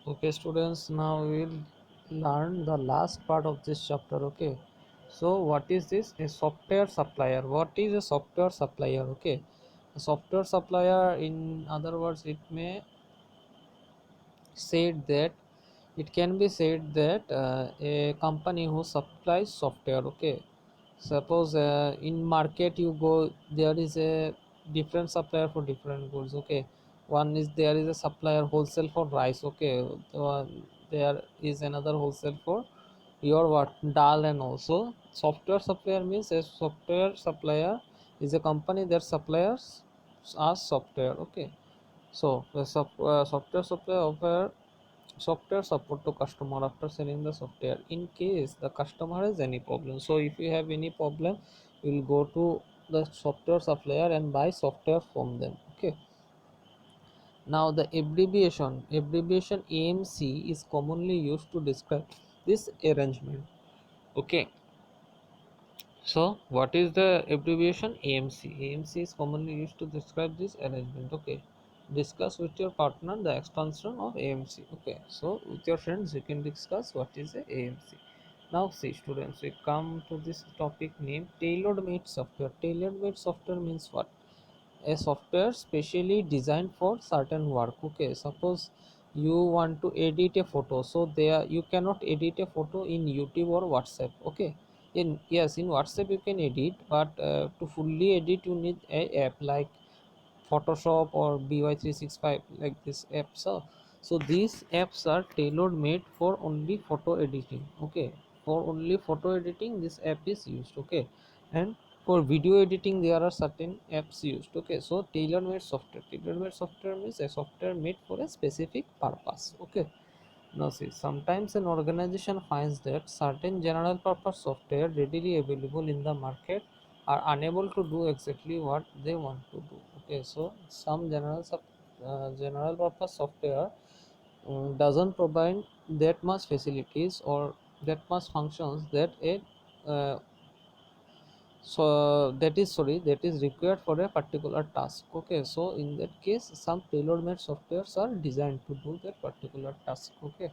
Okay students, now we'll learn the last part of this chapter. Okay, so what is this? A software supplier. What is a software supplier? Okay, a software supplier, in other words, it may said that it can be said that a company who supplies software. Okay, suppose in market you go, there is a different supplier for different goods. Okay, one is there is a supplier wholesale for rice. Okay, there is another wholesale for your what, dal. And also software supplier means a software supplier is a company that suppliers us software. Okay, so the software supplier offer software support to customer after selling the software in case the customer has any problem. So if you have any problem, you will go to the software supplier and buy software from them. Okay, now the abbreviation AMC is commonly used to describe this arrangement. Okay, so what is the abbreviation AMC? AMC is commonly used to describe this arrangement. Okay, discuss with your partner the expansion of AMC. Okay, so with your friends you can discuss what is the AMC. Now see students, we come to this topic named tailor-made software. Tailor-made software means what? A software specially designed for certain work. Okay, suppose you want to edit a photo, so there you cannot edit a photo in YouTube or WhatsApp. Okay, in yes, in WhatsApp you can edit, but to fully edit you need a app like Photoshop or by365, like this app. So these apps are tailor made for only photo editing. Okay, for only photo editing this app is used. Okay, and for video editing there are certain apps used. Okay, so tailor made software. Tailor made software means a software made for a specific purpose. Okay, now see, sometimes an organization finds that certain general purpose software readily available in the market are unable to do exactly what they want to do. Okay, so some general purpose software doesn't provide that much facilities or that much functions that a uh, that is required for a particular task. Okay, so in that case some tailor-made softwares are designed to do that particular task. Okay,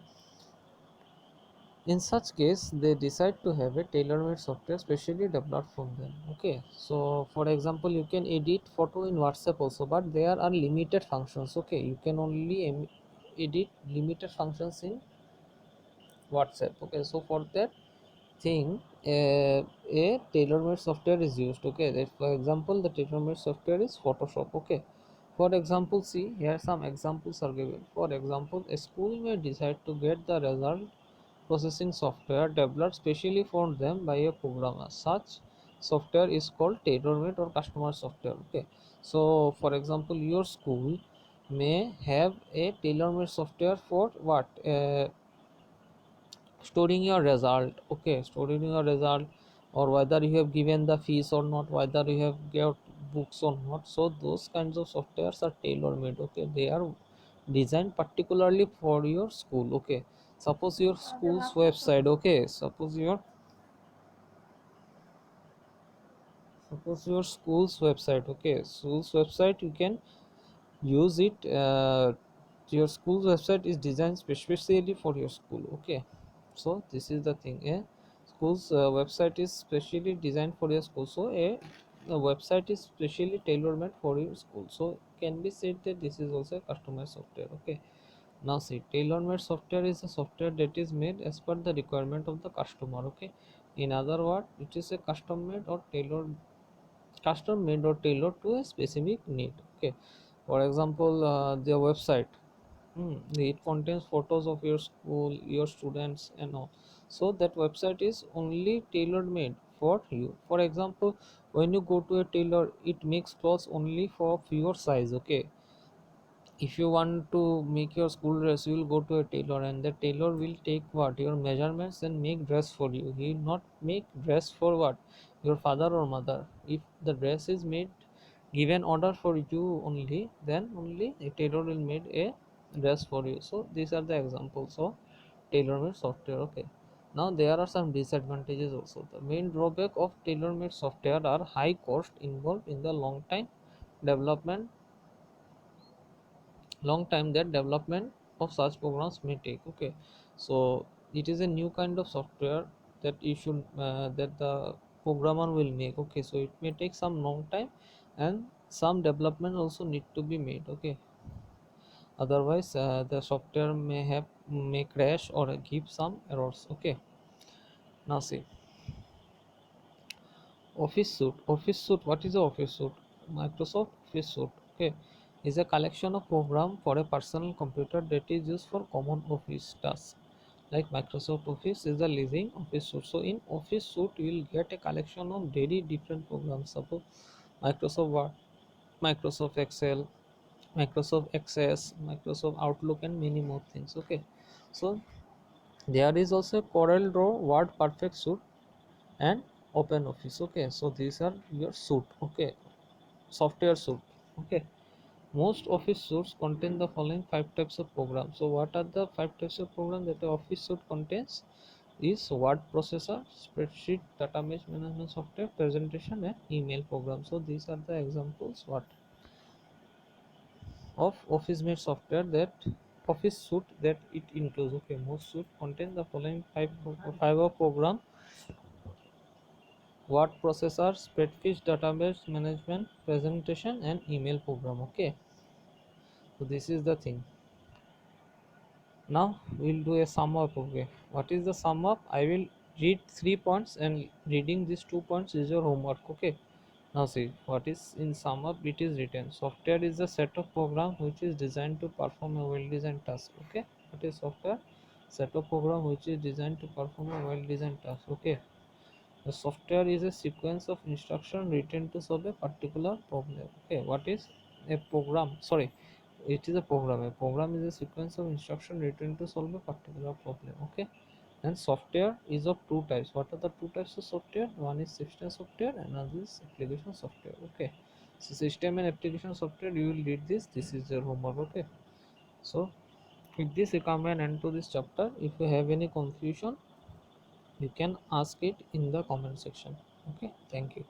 in such case they decide to have a tailor-made software specially developed for them. Okay, so for example you can edit photo in WhatsApp also, but there are limited functions. Okay, you can only edit limited functions in WhatsApp. Okay, so for that thing a tailor-made software is used. Okay, that for example the tailor-made software is Photoshop. Okay, for example, see here some examples are given. For example, a school may decide to get the result processing software developed specially for them by a programmer. Such software is called tailor-made or customer software. Okay, so for example your school may have a tailor-made software for what, storing your result. Okay, storing your result, or whether you have given the fees or not, whether you have got books or not. So those kinds of softwares are tailor made. Okay, they are designed particularly for your school. Okay, suppose your school's website. Okay, suppose your school's website. Okay, school's website, you can use it. Your school's website is designed specially for your school. Okay, so this is the thing. A school's website is specially designed for your school, so a website is specially tailor made for your school, so can be said that this is also a customized software. Okay, now see, tailor made software is a software that is made as per the requirement of the customer. Okay, in other words, it is a custom made or tailored to a specific need. Okay, for example, their website, it contains photos of your school, your students and all. So that website is only tailor made for you. For example, when you go to a tailor, it makes clothes only for your size. Okay, if you want to make your school dress, you will go to a tailor, and the tailor will take what, your measurements, and make dress for you. He will not make dress for what, your father or mother. If the dress is made, given order for you only, then only a tailor will make a dress for you. So these are the examples of tailor made software. Okay, now there are some disadvantages also. The main drawback of tailor made software are high cost involved in the development long time that development of such programs may take. Okay, so it is a new kind of software that you should that the programmer will make. Okay, so it may take some long time, and some development also need to be made. Okay, otherwise the software may crash or give some errors. Okay, now see, office suite. What is a office suite? Microsoft office suite, okay, is a collection of program for a personal computer that is used for common office tasks. Like Microsoft Office is the living office suite. So in office suite you will get a collection of very different programs. Suppose Microsoft Word, Microsoft Excel, Microsoft Access, Microsoft Outlook, and many more things. Okay, so there is also Corel Draw, Word Perfect Suite, and Open Office. Okay, so these are your suite. Okay, software suite. Okay, most office suites contain the following five types of programs. So what are the five types of programs that the office suite contains? Is word processor, spreadsheet, database management software, presentation, and email program. So these are the examples what of office made software that office suite that it includes. Okay, most suite contain the following five of program: word processor, spreadsheet, database management, presentation, and email program. Okay, so this is the thing. Now we'll do a sum up. Okay, what is the sum up? I will read 3 points, and reading these 2 points is your homework. Okay, now see what is in sum up. It is written: software is a set of program which is designed to perform a well designed task. Okay, what is software? Set of program which is designed to perform a well designed task. Okay, the software is a sequence of instruction written to solve a particular problem. Okay, what is a program? Sorry, it is a program. A program is a sequence of instruction written to solve a particular problem. Okay, and software is of two types. What are the two types of software? One is system software and another is application software. Okay, so system and application software, you will read this. This is your homework. Okay, so with this we come an end to this chapter. If you have any confusion, you can ask it in the comment section. Okay, thank you.